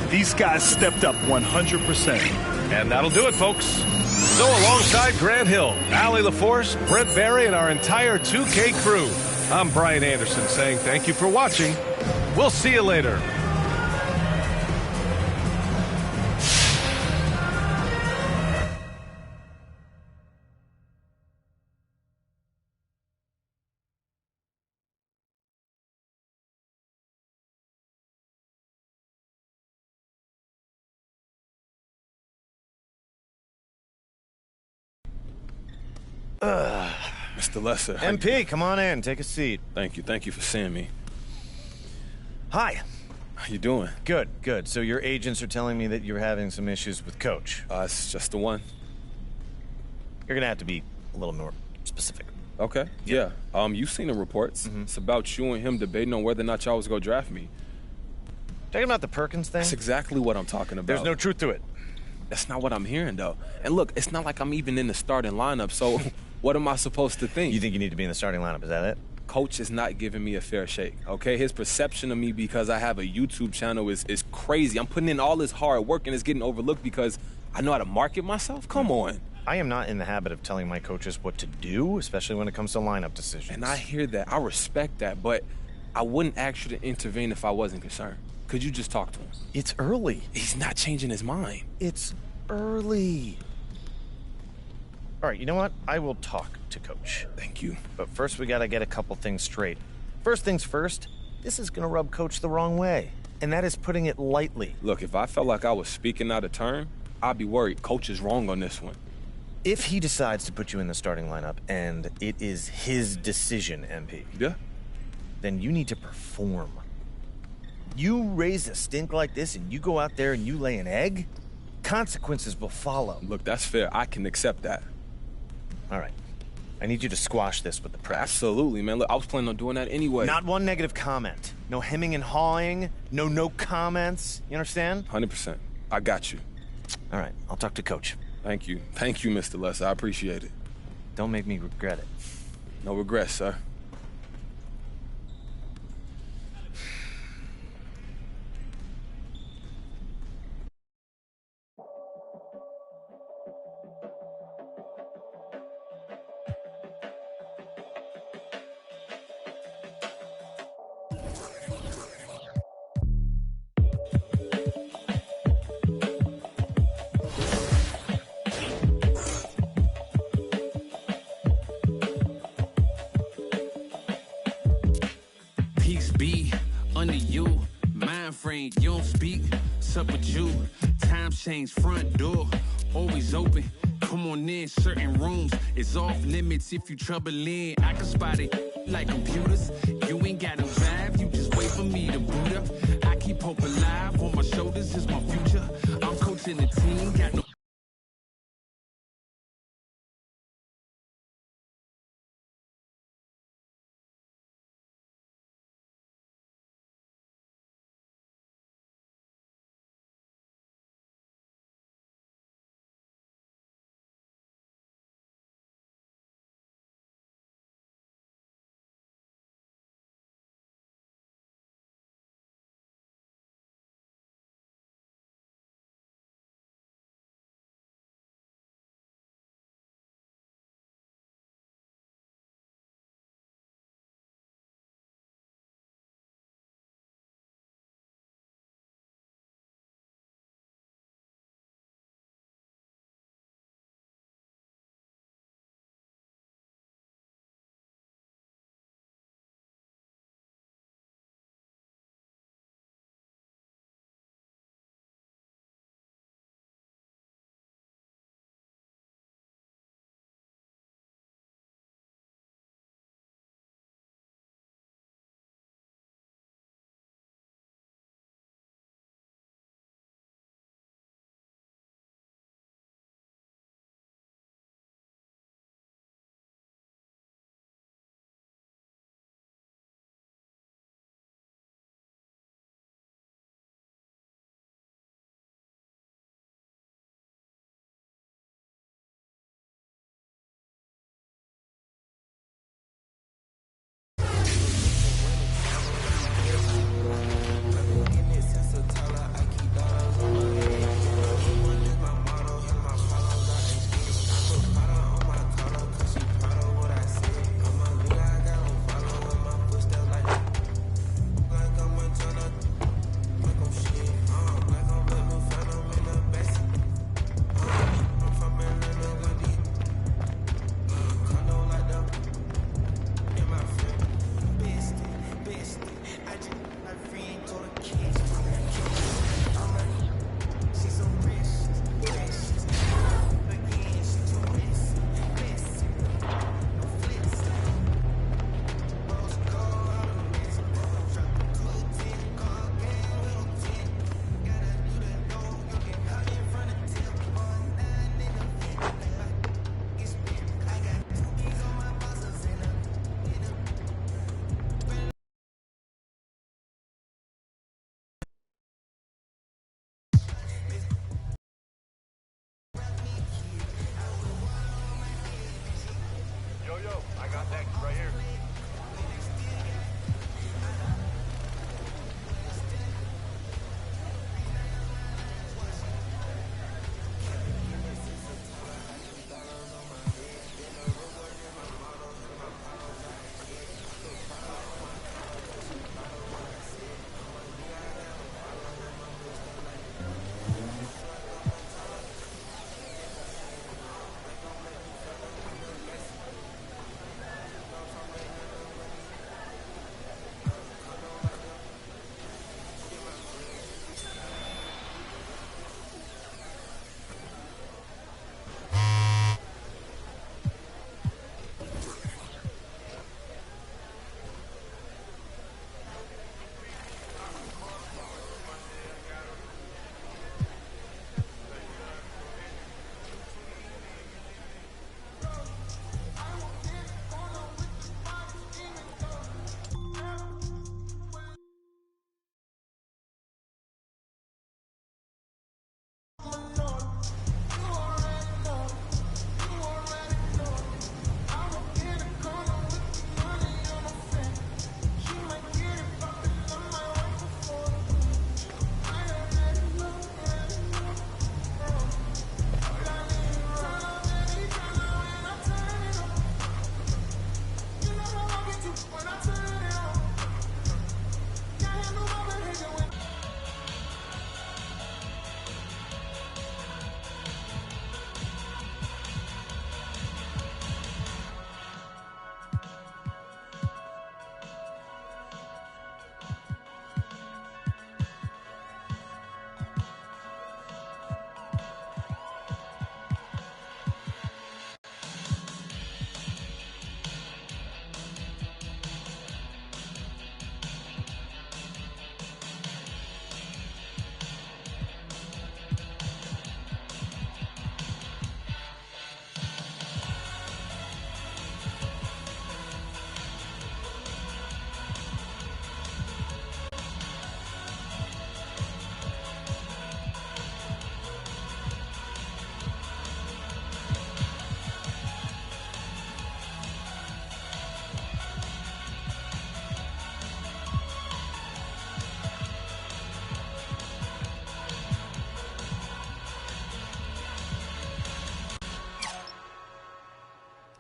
These guys stepped up 100%. And that'll do it, folks. So alongside Grant Hill, Allie LaForce, Brent Barry, and our entire 2K crew, I'm Brian Anderson saying thank you for watching. We'll see you later. Mr. Lesser. MP, come on in. Take a seat. Thank you. Thank you for seeing me. Hi. How you doing? Good, good. So your agents are telling me that you're having some issues with Coach. It's just the one. You're gonna have to be a little more specific. Okay. Yeah. You've seen the reports. It's about you and him debating on whether or not y'all was gonna draft me. Talking about the Perkins thing? That's exactly what I'm talking about. There's no truth to it. That's not what I'm hearing, though. And look, it's not like I'm even in the starting lineup, so what am I supposed to think? You think you need to be in the starting lineup, is that it? Coach is not giving me a fair shake, okay? His perception of me because I have a YouTube channel is crazy. I'm putting in all this hard work and it's getting overlooked because I know how to market myself? Come on. I am not in the habit of telling my coaches what to do, especially when it comes to lineup decisions. And I hear that. I respect that, but I wouldn't ask you to intervene if I wasn't concerned. Could you just talk to him? It's early. He's not changing his mind. It's early. All right, you know what? I will talk to Coach. Thank you. But first, we gotta get a couple things straight. First things first, this is gonna rub Coach the wrong way, and that is putting it lightly. Look, if I felt like I was speaking out of turn, I'd be worried. Coach is wrong on this one. If he decides to put you in the starting lineup, and it is his decision, MP, Yeah? then you need to perform. You raise a stink like this and you go out there and you lay an egg, consequences will follow. Look, that's fair. I can accept that. All right. I need you to squash this with the press. Absolutely, man. Look, I was planning on doing that anyway. Not one negative comment. No hemming and hawing. No comments. You understand? 100%. I got you. All right. I'll talk to Coach. Thank you. Thank you, Mr. Lesser. I appreciate it. Don't make me regret it. No regrets, sir. Peace be under you, mind frame, you don't speak, sup with you, time change, front door, always open, come on in, certain rooms, it's off limits if you trouble in, I can spot it like computers, you ain't got a vibe, you just wait for me to boot up, I keep hope alive, on my shoulders is my future, I'm coaching the team, got no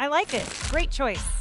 like it. Great choice.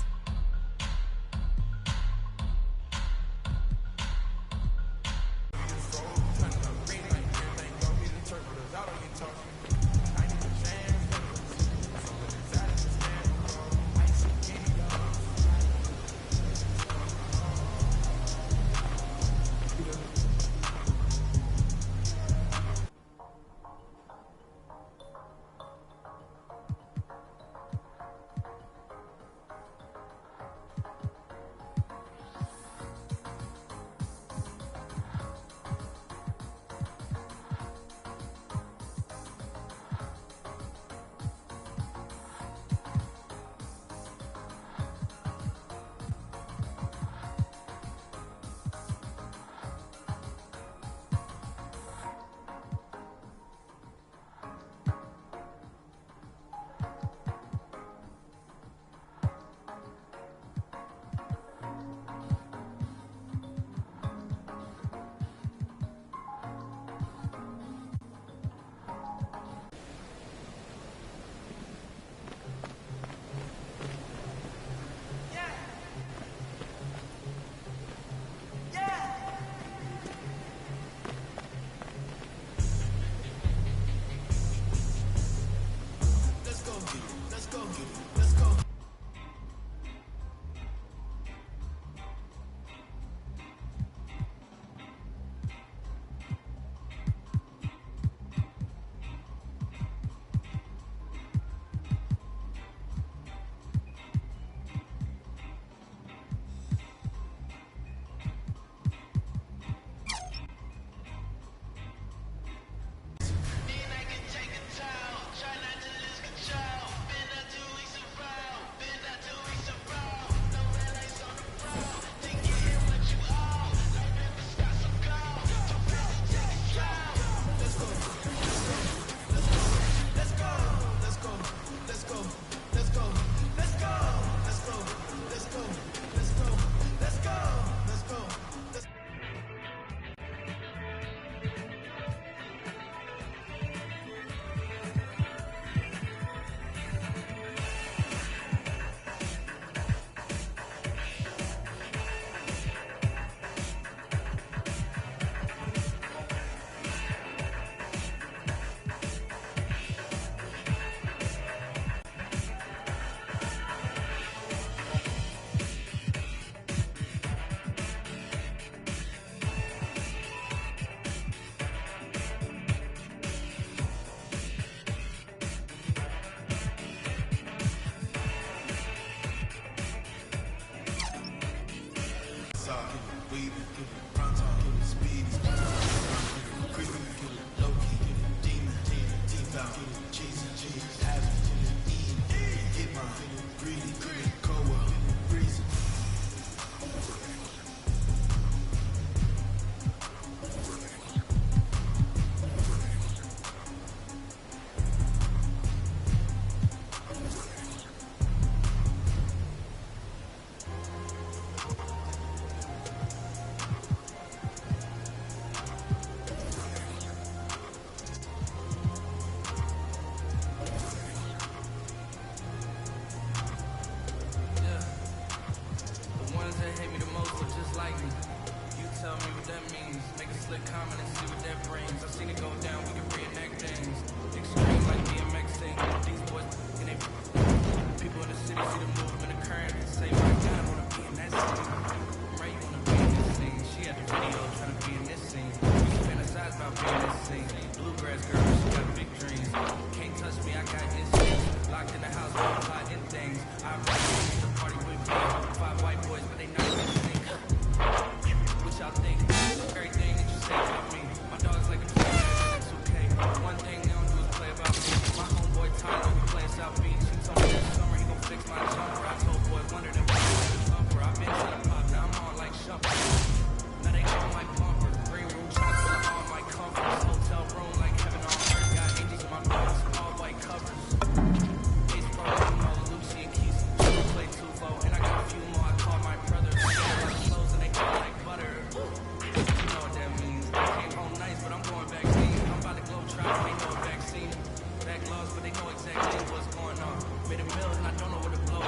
Made a million, I don't know where to blow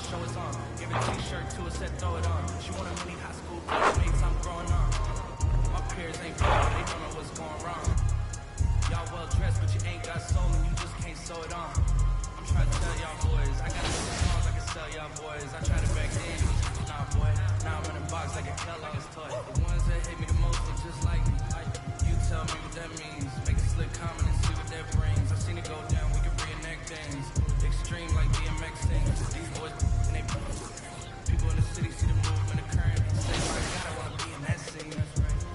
show is on. Give a t-shirt to her, said throw it on. She wanted many high school classmates, I'm growing on. My peers ain't proud, they don't know what's going wrong. Y'all well dressed, but you ain't got soul and you just can't sew it on. I'm trying to tell y'all boys, I got some songs I can sell y'all boys. I tried it back then, nah boy. Now I'm in a box like a Kellogg's toy. The ones that hate me the most are just like me. You tell me what that means. Make a slick comment and see what that brings. I've seen it go down, we can reenact things. Extreme like DMX things. These boys and they people in the city see the movement occurring. Say, my God, I wanna be in that scene.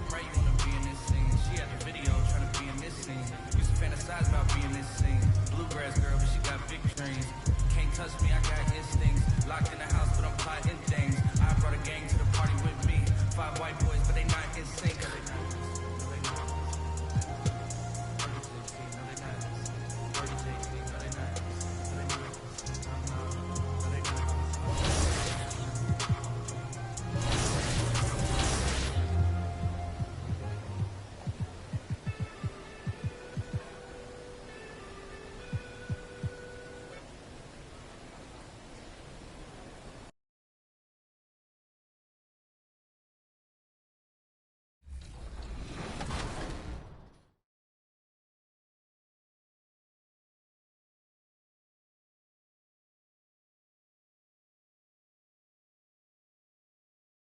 Right, you wanna be in this scene. She had the video trying to be in this scene. Used to fantasize about being this scene. Bluegrass girl, but she got big dreams. Can't touch me, I got instincts. Locked in the house, but I'm plotting things. I brought a gang to the party with me. 5 white boys, but they not in sync.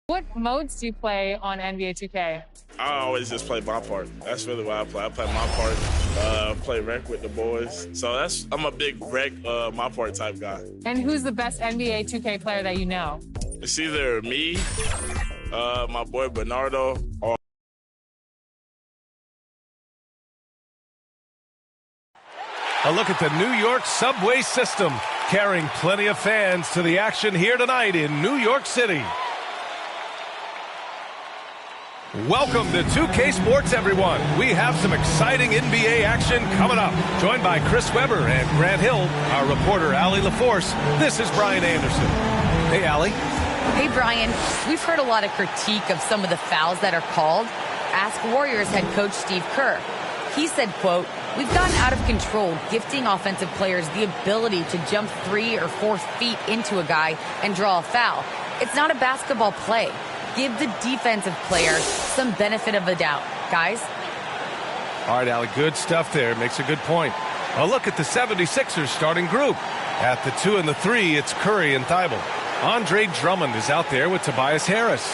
What modes do you play on NBA 2K? I always just play my part. That's really what I play. I play my part, play rec with the boys. So I'm a big rec, my part type guy. And who's the best NBA 2K player that you know? It's either me, my boy Bernardo, or A look at the New York subway system, carrying plenty of fans to the action here tonight in New York City. Welcome to 2K Sports, everyone. We have some exciting NBA action coming up. Joined by Chris Webber and Grant Hill, our reporter, Allie LaForce. This is Brian Anderson. Hey, Allie. Hey, Brian. We've heard a lot of critique of some of the fouls that are called. Ask Warriors head coach Steve Kerr. He said, quote, "We've gotten out of control, gifting offensive players the ability to jump 3 or 4 feet into a guy and draw a foul. It's not a basketball play. Give the defensive player some benefit of the doubt, guys." All right, Allie, good stuff there. Makes a good point. A look at the 76ers starting group. At the 2 and the 3, it's Curry and Thibault. Andre Drummond is out there with Tobias Harris.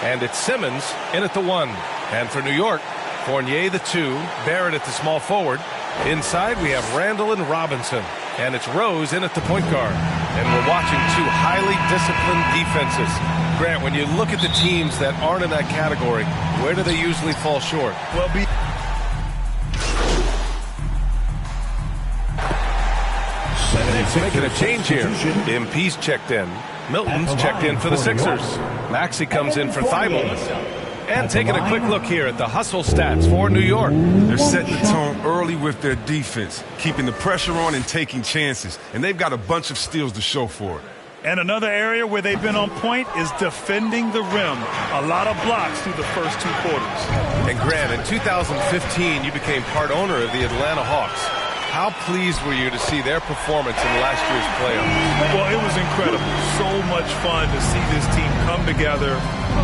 And it's Simmons in at the 1. And for New York, Fournier the 2, Barrett at the small forward. Inside, we have Randall and Robinson. And it's Rose in at the point guard. And we're watching 2 highly disciplined defenses. Grant, when you look at the teams that aren't in that category, where do they usually fall short? Well, Making a change here. MP's checked in. Milton's checked in for the Sixers. Maxey comes in for Thibault. And taking a quick look here at the hustle stats for New York. They're setting the tone early with their defense, keeping the pressure on and taking chances. And they've got a bunch of steals to show for it. and another area where they've been on point is defending the rim. A lot of blocks through the first 2 quarters. And Grant, in 2015, you became part owner of the Atlanta Hawks. How pleased were you to see their performance in last year's playoffs? Well, it was incredible. So much fun to see this team come together,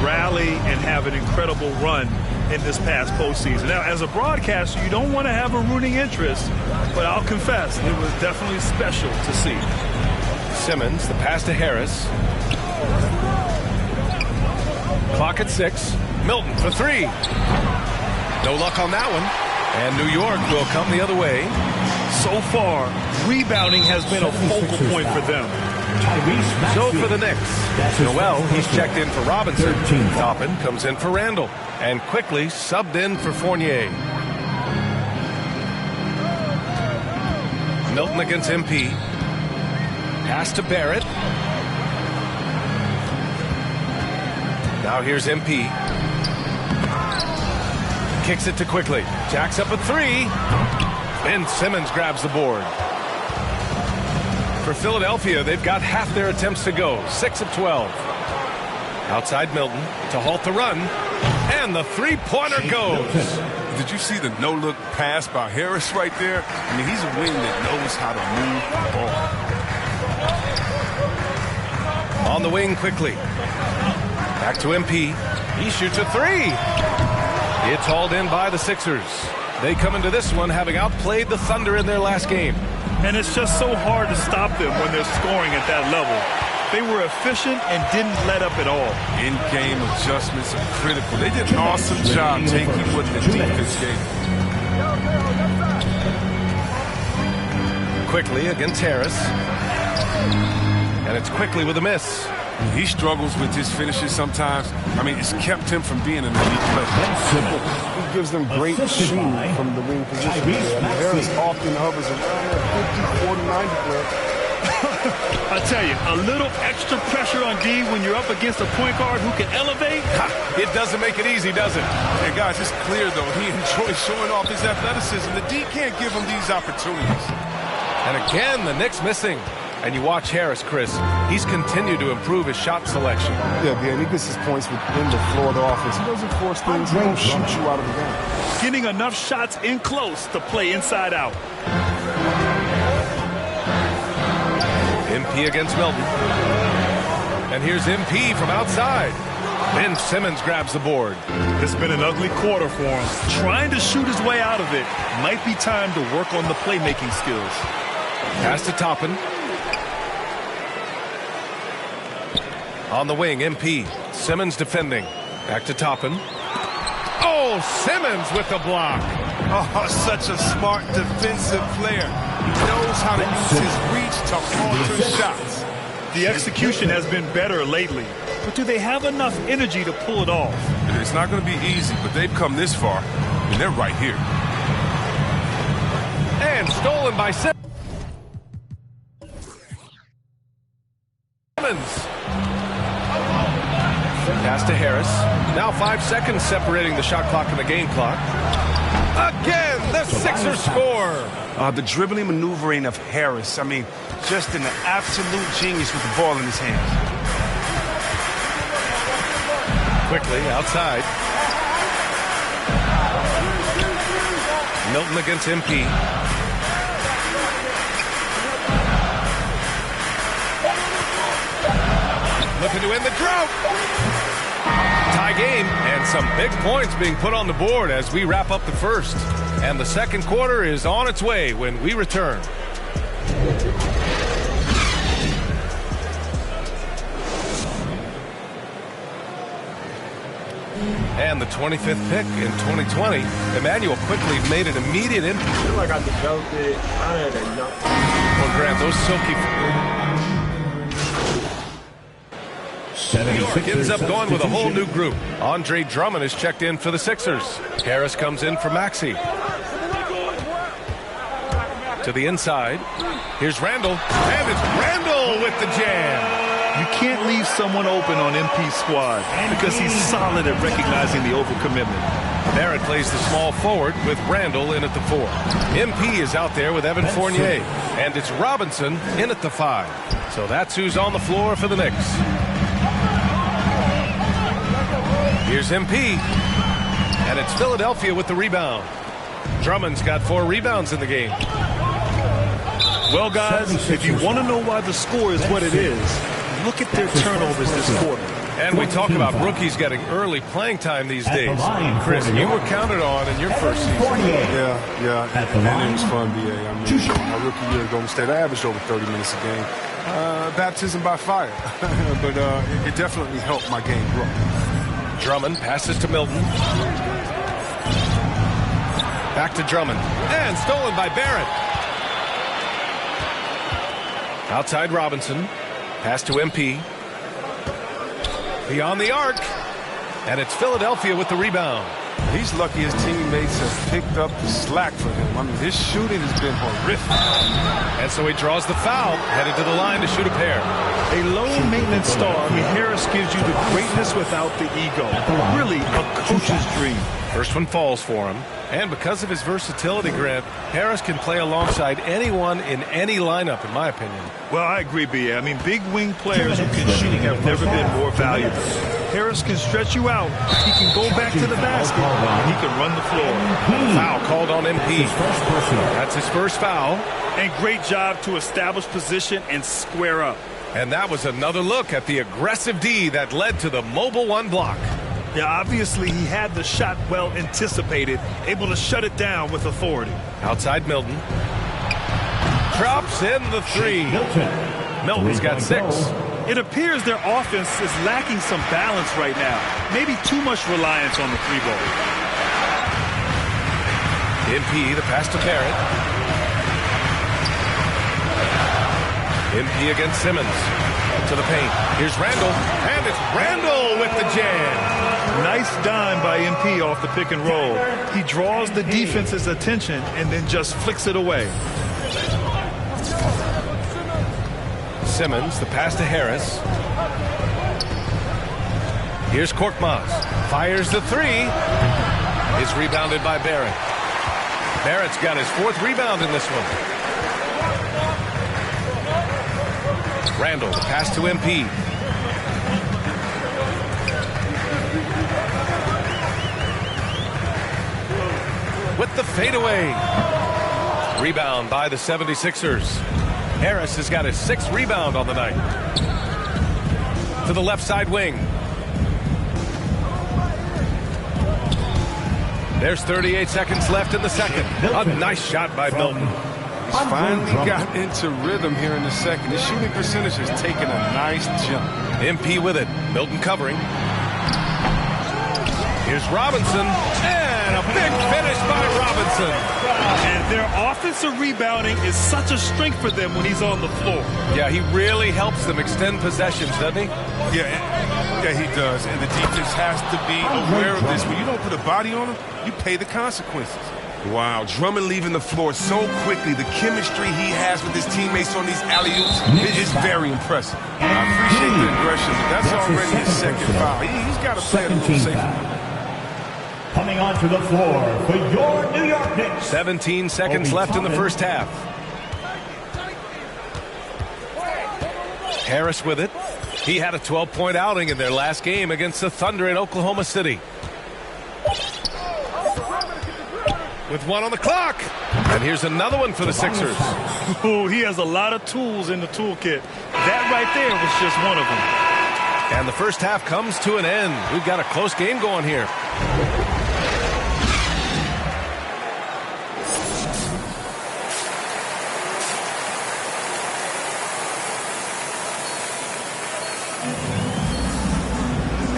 rally, and have an incredible run in this past postseason. Now, as a broadcaster, you don't want to have a rooting interest, but I'll confess, it was definitely special to see. Simmons, the pass to Harris. Clock at 6. Milton for 3. No luck on that one. And New York will come the other way. So far, rebounding has been a focal point for them. So for the Knicks, Noel, he's checked in for Robinson. Toppin comes in for Randall. And quickly subbed in for Fournier. Milton against MP. Pass to Barrett. Now here's MP. Kicks it to Quickly. Jacks up a 3. Ben Simmons grabs the board. For Philadelphia, they've got half their attempts to go. 6 of 12. Outside Milton to halt the run. And the three-pointer goes. Did you see the no-look pass by Harris right there? I mean, he's a wing that knows how to move the ball. On the wing quickly. Back to MP. He shoots a three. It's hauled in by the Sixers. They come into this one having outplayed the Thunder in their last game. And it's just so hard to stop them when they're scoring at that level. They were efficient and didn't let up at all. In-game adjustments are critical. They did an awesome job taking what the defense gave them. Quickly against Harris. And it's quickly with a miss. He struggles with his finishes sometimes. I mean, it's kept him from being an elite player. He gives them great shooting from the wing position. Harris often hovers around that 50, 40, 90 player. I tell you, a little extra pressure on D when you're up against a point guard who can elevate. It doesn't make it easy, does it? Hey, guys, it's clear, though. He enjoys showing off his athleticism. The D can't give him these opportunities. And again, the Knicks missing. And you watch Harris, Chris. He's continued to improve his shot selection. Yeah, he gets his points within the Florida offense. He doesn't force things. He don't shoot you out of the game. Getting enough shots in close to play inside out. MP against Milton. And here's MP from outside. Ben Simmons grabs the board. It's been an ugly quarter for him. Trying to shoot his way out of it. Might be time to work on the playmaking skills. Pass to Toppin. On the wing, MP. Simmons defending. Back to Toppin. Oh, Simmons with the block. Oh, such a smart defensive player. He knows how to use his reach to alter shots. The execution has been better lately, but do they have enough energy to pull it off? It's not going to be easy, but they've come this far, and they're right here. And stolen by Simmons. Pass to Harris. Now 5 seconds separating the shot clock and the game clock. Again, the Sixers score. The dribbling maneuvering of Harris, I mean, just an absolute genius with the ball in his hands. Quickly outside. Milton against MP. Looking to end the drought. Tie game, and some big points being put on the board as we wrap up the first. And the second quarter is on its way when we return. And the 25th pick in 2020, Emmanuel quickly made an immediate impact. I feel like I developed it. I had enough. Well, Grant, those silky... New York ends up going with a whole new group. Andre Drummond is checked in for the Sixers. Harris comes in for Maxey. To the inside. Here's Randall. And it's Randall with the jam. You can't leave someone open on MP's squad because he's solid at recognizing the overcommitment. Barrett plays the small forward with Randall in at the 4. MP is out there with Evan Fournier. And it's Robinson in at the 5. So that's who's on the floor for the Knicks. Here's MP. And it's Philadelphia with the rebound. Drummond's got 4 rebounds in the game. Well, guys, if you want to know why the score is what it is, look at their turnovers this quarter. And we talk about rookies getting early playing time these days. Chris, you were counted on in your first season. Yeah. And it was fun, BA. I mean, my rookie year at Golden State, I averaged over 30 minutes a game. Baptism by fire. But it definitely helped my game grow. Drummond passes to Milton. Back to Drummond. And stolen by Barrett. Outside Robinson. Pass to MP. Beyond the arc. And it's Philadelphia with the rebound. He's lucky his teammates have picked up the slack for him. I mean, his shooting has been horrific. And so he draws the foul, headed to the line to shoot a pair. A low-maintenance star, Harris gives you the greatness without the ego. Really a coach's dream. First one falls for him. And because of his versatility, Grant, Harris can play alongside anyone in any lineup, in my opinion. Well, I agree, B.A. I mean, big wing players who can shoot have never been more valuable. Harris can stretch you out. He can go back to the basket. And he can run the floor. Foul called on MP. That's his first foul. And great job to establish position and square up. And that was another look at the aggressive D that led to the mobile one block. Yeah, obviously he had the shot well anticipated, able to shut it down with authority. Outside Milton. Drops in the three. Milton's got 6. It appears their offense is lacking some balance right now. Maybe too much reliance on the 3-ball. MP, the pass to Barrett. MP against Simmons. To the paint. Here's Randall. And it's Randall with the jam. Nice dime by MP off the pick and roll. He draws the defense's attention and then just flicks it away. Simmons, the pass to Harris. Here's Korkmaz. Fires the 3. Is rebounded by Barrett. Barrett's got his 4th rebound in this one. Randall, the pass to MP. With the fadeaway. Rebound by the 76ers. Harris has got his 6th rebound on the night. To the left side wing. There's 38 seconds left in the second. A nice shot by Milton. He's finally got into rhythm here in the second. His shooting percentage has taken a nice jump. MP with it. Milton covering. Here's Robinson. And a big finish by Robinson. And their offensive rebounding is such a strength for them when he's on the floor. Yeah, he really helps them extend possessions, doesn't he? Yeah, he does. And the defense has to be aware of this. When you don't put a body on him, you pay the consequences. Wow, Drummond leaving the floor so quickly. The chemistry he has with his teammates on these alley-oops is very impressive. I appreciate the aggression, but that's already his 2nd foul. He's got to play a little safer. Coming onto the floor for your New York Knicks. 17 seconds left in the first half. Harris with it. He had a 12-point outing in their last game against the Thunder in Oklahoma City. With 1 on the clock. And here's another one for the Sixers. Ooh, he has a lot of tools in the toolkit. That right there was just one of them. And the first half comes to an end. We've got a close game going here.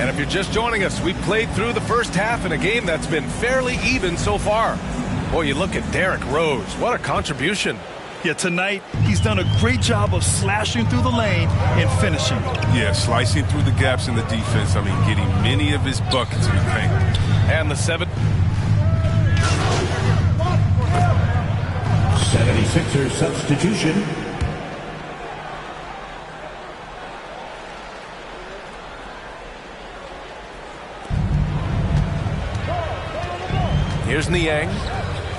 And if you're just joining us, we played through the first half in a game that's been fairly even so far. Boy, you look at Derrick Rose. What a contribution. Yeah, tonight he's done a great job of slashing through the lane and finishing. Yeah, slicing through the gaps in the defense. I mean, getting many of his buckets in the paint. And the 76ers substitution. Here's Niang.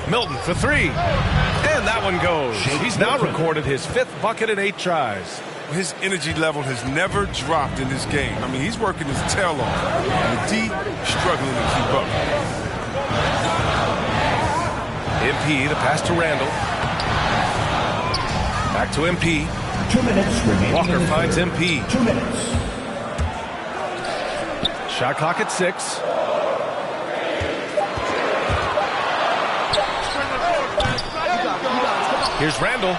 Milton for 3. And that one goes. He's now recorded his 5th bucket in 8 tries. His energy level has never dropped in this game. I mean, he's working his tail off. And the D struggling to keep up. MP, the pass to Randall. Back to MP. 2 minutes remaining. Walker finds MP. 2 minutes. Shot clock at 6. Here's Randall.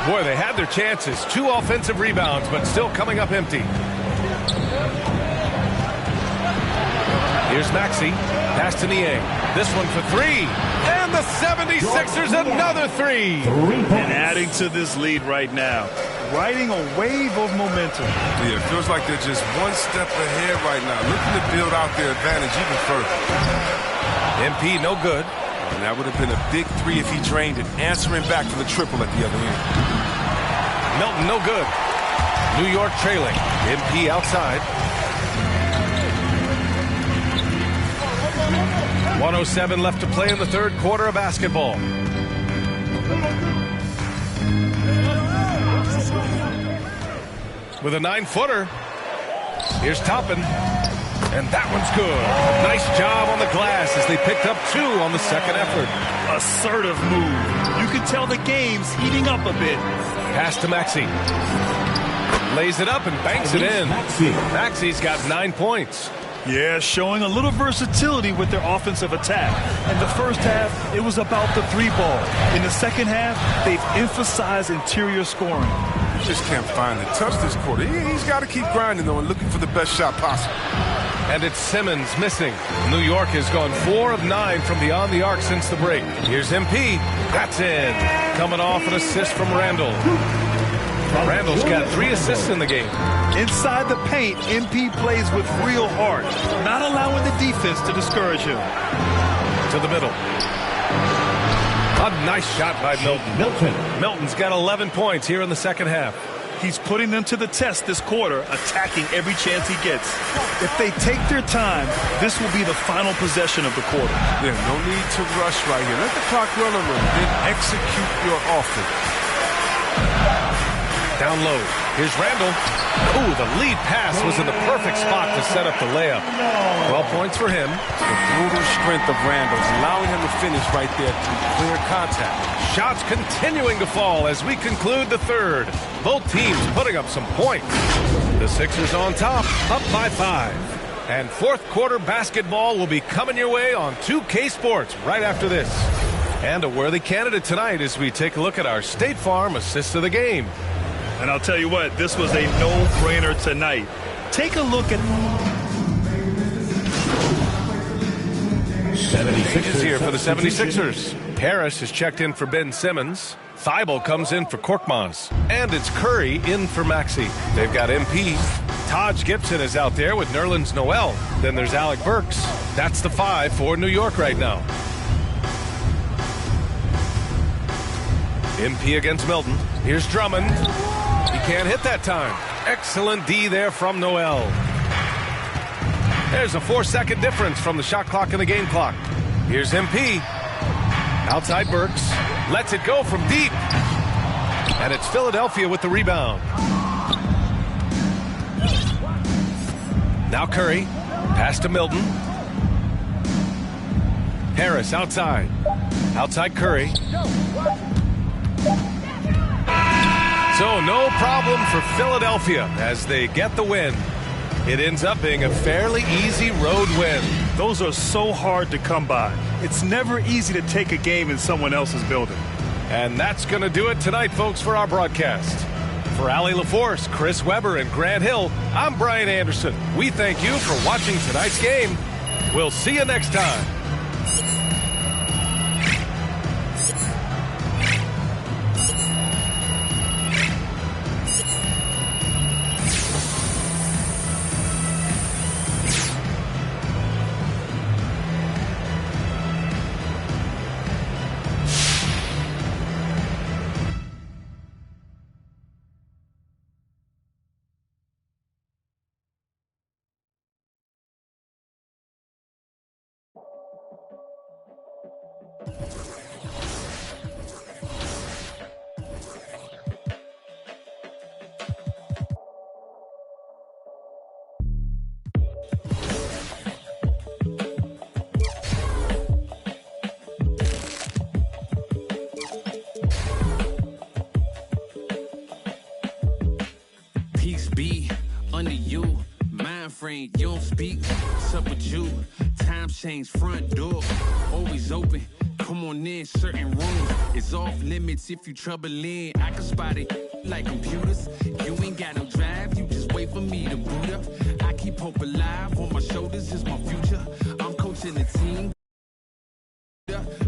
Boy, they had their chances. 2 offensive rebounds, but still coming up empty. Here's Maxey. Pass to Niang. This one for 3. And the 76ers another 3. And adding to this lead right now. Riding a wave of momentum. Yeah, it feels like they're just one step ahead right now. Looking to build out their advantage even further. MP no good. And that would have been a big 3 if he drained it, answering back for the triple at the other end. Milton no good. New York trailing. MP outside. 1:07 left to play in the third quarter of basketball. With a 9-footer. Here's Toppin. And that one's good. Nice job on the glass as they picked up 2 on the second effort. Assertive move. You can tell the game's heating up a bit. Pass to Maxey. Lays it up and banks it in. Maxey's got 9 points. Yeah, showing a little versatility with their offensive attack. In the first half, it was about the three ball. In the second half, they've emphasized interior scoring. You just can't find the touch this quarter. He's got to keep grinding, though, and looking for the best shot possible. And it's Simmons missing. New York has gone 4 of 9 from beyond the arc since the break. Here's MP. That's in. Coming off an assist from Randall. Randall's got 3 assists in the game. Inside the paint, MP plays with real heart, not allowing the defense to discourage him. To the middle. A nice shot by Milton. Milton's got 11 points here in the second half. He's putting them to the test this quarter, attacking every chance he gets. If they take their time, this will be the final possession of the quarter. Yeah, no need to rush right here. Let the clock run a little, then execute your offense. Down low. Here's Randall. Ooh, the lead pass was in the perfect spot to set up the layup. 12 points for him. The brutal strength of Randall, allowing him to finish right there through clear contact. Shots continuing to fall as we conclude the third. Both teams putting up some points. The Sixers on top, up by 5. And fourth quarter basketball will be coming your way on 2K Sports right after this. And a worthy candidate tonight as we take a look at our State Farm assist of the game. And I'll tell you what, this was a no-brainer tonight. Take a look at... 76ers here for the 76ers. Harris has checked in for Ben Simmons. Thibault comes in for Korkmaz. And it's Curry in for Maxey. They've got MP. Taj Gibson is out there with Nerlens Noel. Then there's Alec Burks. That's the 5 for New York right now. MP against Milton. Here's Drummond. He can't hit that time. Excellent D there from Noel. There's a 4-second difference from the shot clock and the game clock. Here's MP. Outside Burks. Lets it go from deep. And it's Philadelphia with the rebound. Now Curry. Pass to Milton. Harris outside. Outside Curry. So no problem for Philadelphia as they get the win. It ends up being a fairly easy road win. Those are so hard to come by. It's never easy to take a game in someone else's building. And that's going to do it tonight, folks, for our broadcast. For Allie LaForce, Chris Webber, and Grant Hill, I'm Brian Anderson. We thank you for watching tonight's game. We'll see you next time. You don't speak, what's up with you? Time change, front door, always open. Come on in, certain rooms, it's off limits if you troubling. I can spot it like computers. You ain't got no drive, you just wait for me to boot up. I keep hope alive, on my shoulders is my future. I'm coaching the team.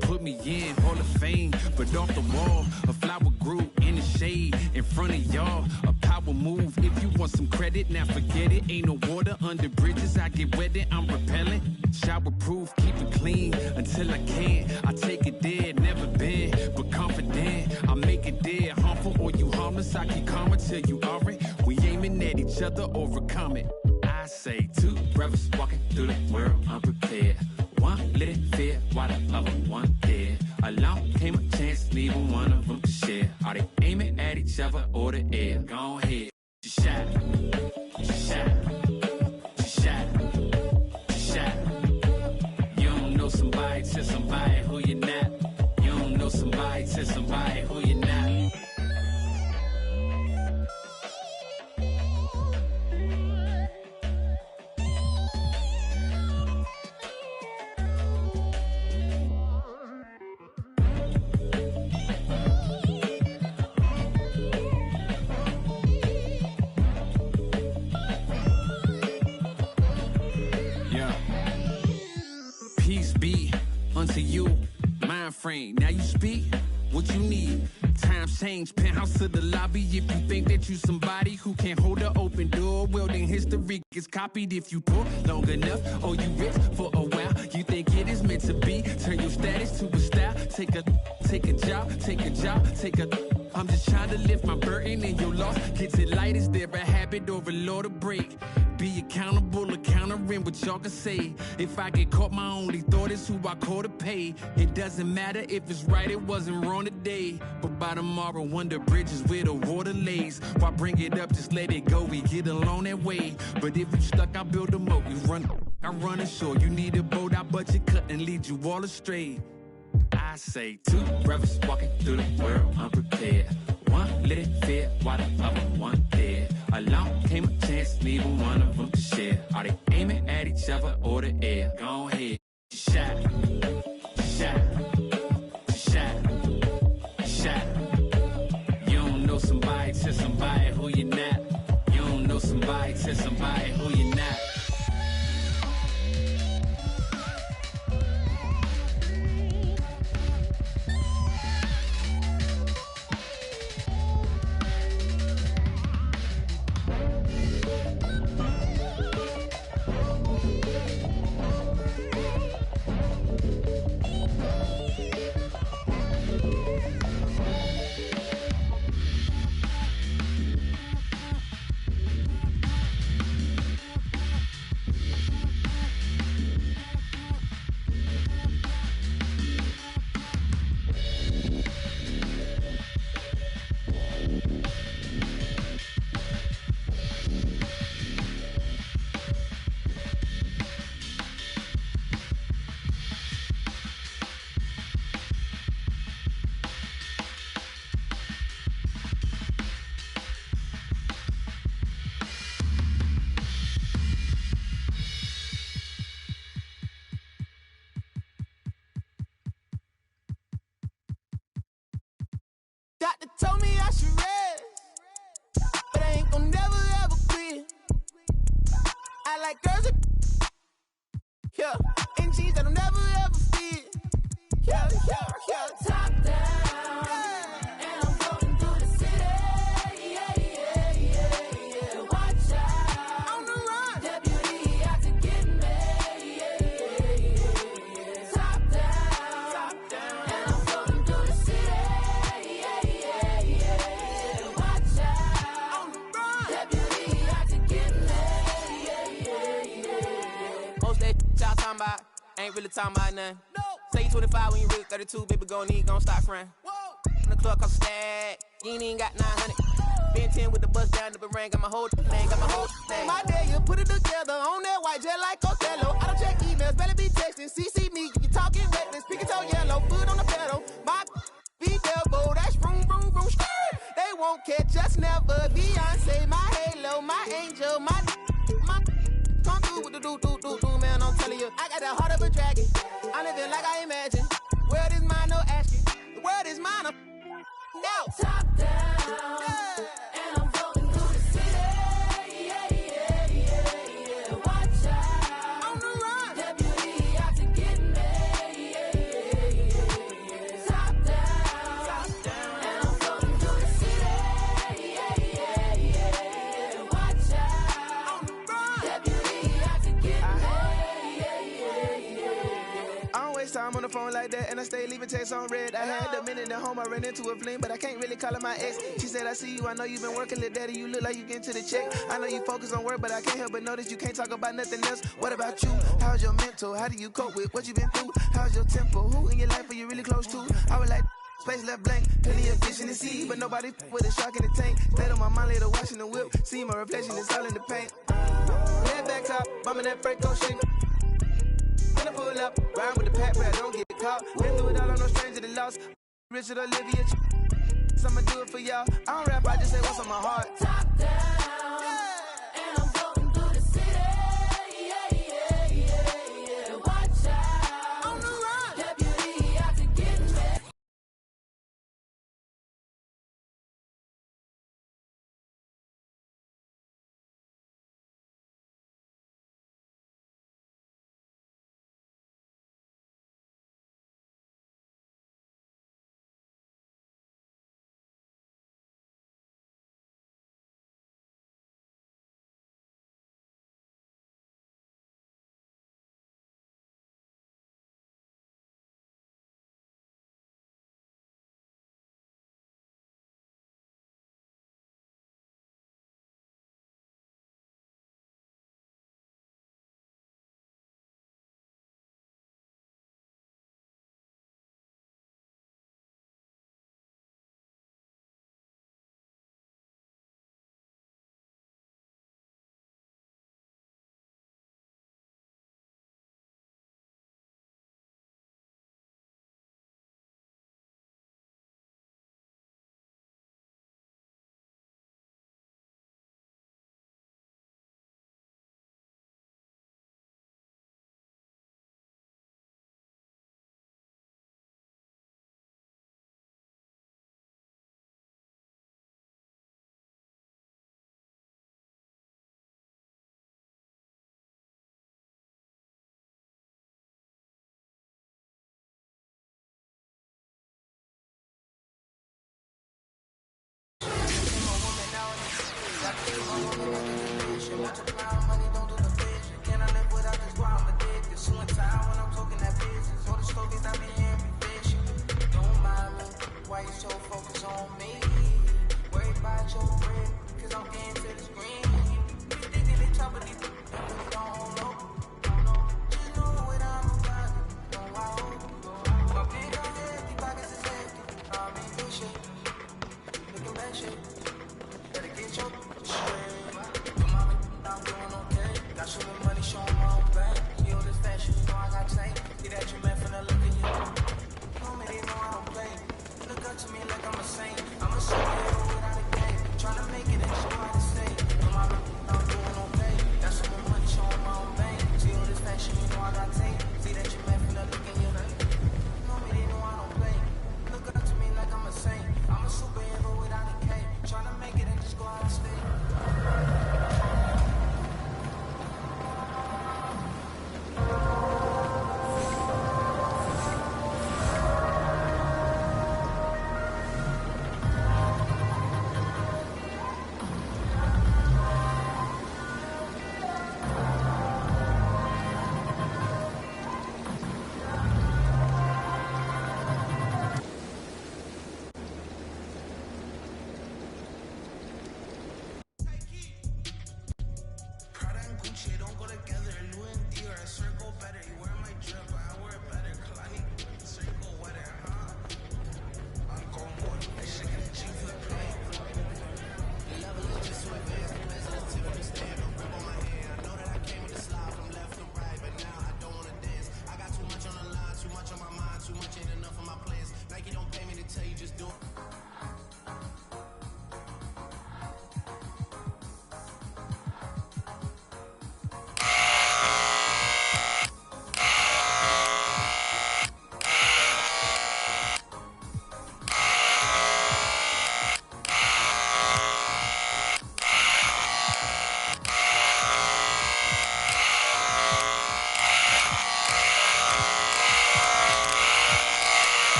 Put me in, Hall of Fame, but off the wall, a flower grew in the shade in front of y'all. A power move, if you want some credit, now forget it. Ain't no water under bridges, I get wetted, I'm repellent. Shower proof, keep it clean until I can. I take it there, never been, but confident. I make it there, harmful or you harmless. I keep calm until you are it. We aiming at each other, overcome it. I say 2 brothers walking through the world unprepared. One little fear, while the other one dead. Along came a chance, neither one of them to share. Are they aiming at each other or the air? Go ahead, just shot, just shot, just shot, just shot. You don't know somebody, tell somebody who you're not. You don't know somebody, tell somebody who you're not. to you. Mind frame, now you speak what you need. Times change, penthouse to the lobby. If you think that you somebody who can't hold an open door, well then history gets copied. If you talk long enough, or you rich for a while, you think it is meant to be. Turn your status to a style. Take a job, take a. I'm just trying to lift my burden and your loss gets it light. Is there a habit or a law to break? Be accountable, countering what y'all can say. If I get caught, my only thought is who I call to pay. It doesn't matter if it's right, it wasn't wrong today. But by tomorrow, wonder bridges where the water lays. Why bring it up, just let it go, we get along that way. But if you stuck, I build a moat, you run, I run ashore. You need a boat, I budget cut and lead you all astray. I say two brothers walking through the world unprepared. One let it fit while the other one dead. Along came a chance, neither one of them to share. Are they aiming at each other or the air? Go ahead, shot, shot, shot, shot. You don't know somebody, tell somebody who you're not. You don't know somebody, tell somebody who you're not. Doctor told me I should rest, but I ain't gon' never ever quit. I like girls that, yeah, and jeans that'll never ever fit. Yeah, top down, yeah. And I'm floating through the city. Yeah. Watch out, on the run. Deputy out to get me. Yeah. Top down, and I'm floating through the city. Y'all talking about, ain't really talking about nothing. No. Say you 25 when you really 32, baby, gon' stop frontin'. From the club cost a stack, you ain't even got 900. Been 10 with the bus down the ring, got my whole thing, My day, you put it together on that white jet like Costello. I don't check emails, better be texting, CC me, you talking reckless, pinky toe yellow, foot on the pedal. My be devil, that's vroom, skirt. They won't catch us never. Beyonce, my halo, my angel, my come through with the do, man, I'm telling you. I got the heart of a dragon. I'm living like I imagine. World is mine, no asking. The world is mine, I'm now. Top down, yeah. And I'm floating through the city. Yeah. Watch out, on the run. Deputy out to get me. Yeah. Top down, and I'm floating through the city. Yeah. Watch out, on the run. Deputy out to get me. I don't waste time on the phone like that, and I stay leaving texts on red. I had a minute at home, I ran into a fling, but I can't really call her my ex. She said, I see you, I know you've been working, little daddy, you look like you getting to the check. I know you focus on work, but I can't help but notice you can't talk about nothing else. What about you? How's your mental? How do you cope with what you been through? How's your tempo? Who in your life are you really close to? I was like, space left blank, plenty of fish in the sea, but nobody with a shark in the tank. Stayed on my mind later watching the whip, see my reflection, it's all in the paint. Head back top, bumming that freight, go shake. When I pull up, ride with the pack, but I don't get caught. Been through it all, I'm no stranger to loss. Richard Olivia, I'ma do it for y'all. I don't rap, I just say what's on my heart. Top down, yeah.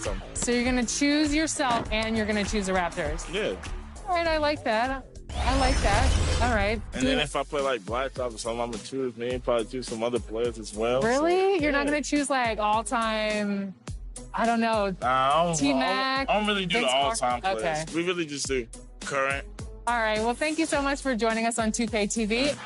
something. So you're going to choose yourself and you're going to choose the Raptors. Yeah. All right, I like that. I like that. All right. And then if I play like Blacktop or something, I'm going to choose me, probably choose some other players as well. Really? So, You're not going to choose like all-time, I don't know, T-Mac? I don't really do the all-time players. Okay. We really just do current. All right. Well, thank you so much for joining us on 2K TV.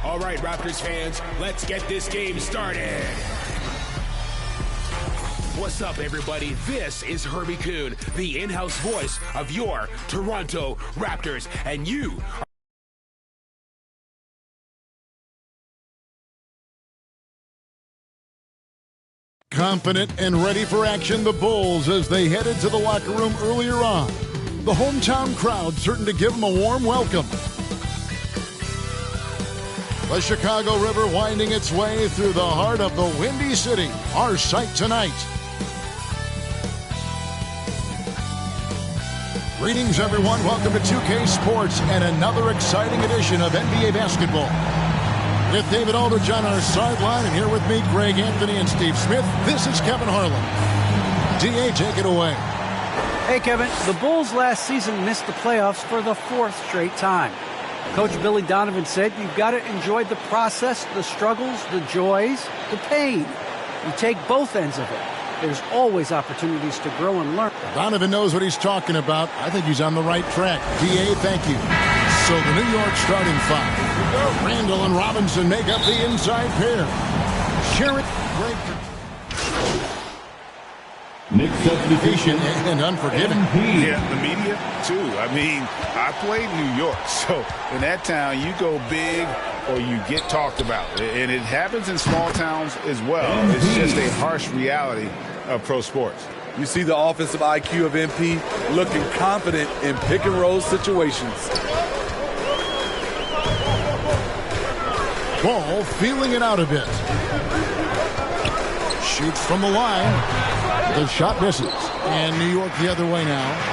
All right, Raptors fans, let's get this game started. What's up, everybody? This is Herbie Kuhn, the in-house voice of your Toronto Raptors, and you are confident and ready for action, the Bulls as they headed to the locker room earlier on. The hometown crowd certain to give them a warm welcome. The Chicago River winding its way through the heart of the Windy City, our sight tonight. Greetings, everyone. Welcome to 2K Sports and another exciting edition of NBA basketball. With David Aldridge on our sideline, and here with me, Greg Anthony and Steve Smith, this is Kevin Harlan. D.A., take it away. Hey, Kevin. The Bulls last season missed the playoffs for the fourth straight time. Coach Billy Donovan said you've got to enjoy the process, the struggles, the joys, the pain. You take both ends of it. There's always opportunities to grow and learn. Donovan knows what he's talking about. I think he's on the right track. D.A., thank you. So the New York starting five. Randall and Robinson make up the inside pair. Sherrod, great. Nick patient and unforgiving. Yeah, the media, too. I mean, I played New York, so in that town, you go big or you get talked about. And it happens in small towns as well. It's just a harsh reality of pro sports. You see the offensive IQ of MP looking confident in pick and roll situations. Ball feeling it out a bit. Shoots from the line. The shot misses. And New York the other way now.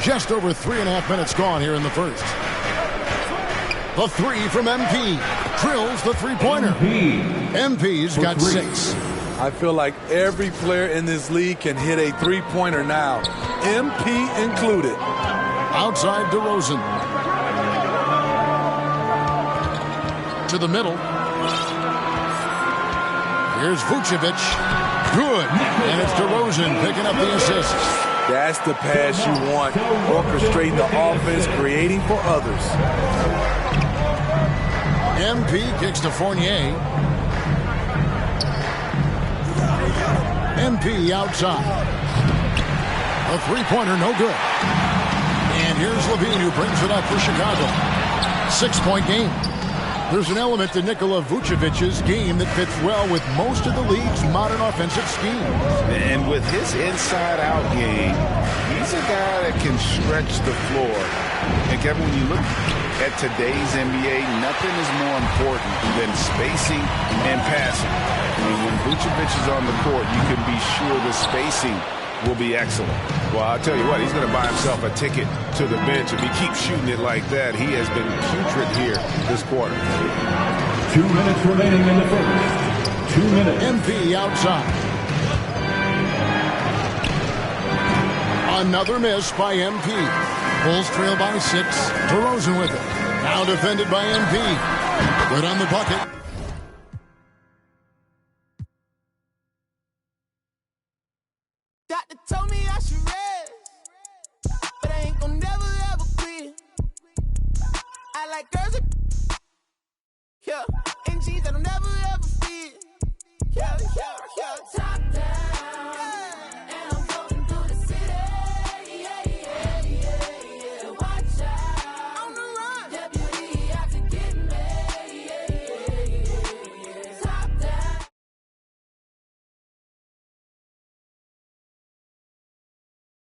Just over 3.5 minutes gone here in the first. The three from MP. Drills the three-pointer. MP's got 6. I feel like every player in this league can hit a three-pointer now. MP included. Outside DeRozan. To the middle. Here's Vucevic. Good. And it's DeRozan picking up the assist. That's the pass you want. Orchestrating the offense, creating for others. MP kicks to Fournier. MP outside. A three-pointer, no good. And here's Levine who brings it up for Chicago. 6-point game. There's an element to Nikola Vucevic's game that fits well with most of the league's modern offensive schemes. And with his inside-out game, he's a guy that can stretch the floor. And Kevin, when you look at today's NBA, nothing is more important than spacing and passing. And when Vucevic is on the court, you can be sure the spacing will be excellent. Well, I'll tell you what, he's going to buy himself a ticket to the bench. If he keeps shooting it like that, he has been putrid here this quarter. 2 minutes remaining in the first. 2 minutes. MP outside. Another miss by MP. Bulls trail by 6. DeRozan with it. Now defended by MP. Good on the bucket. Doctor told me I should rest, but I ain't gonna never ever quit. I like girls that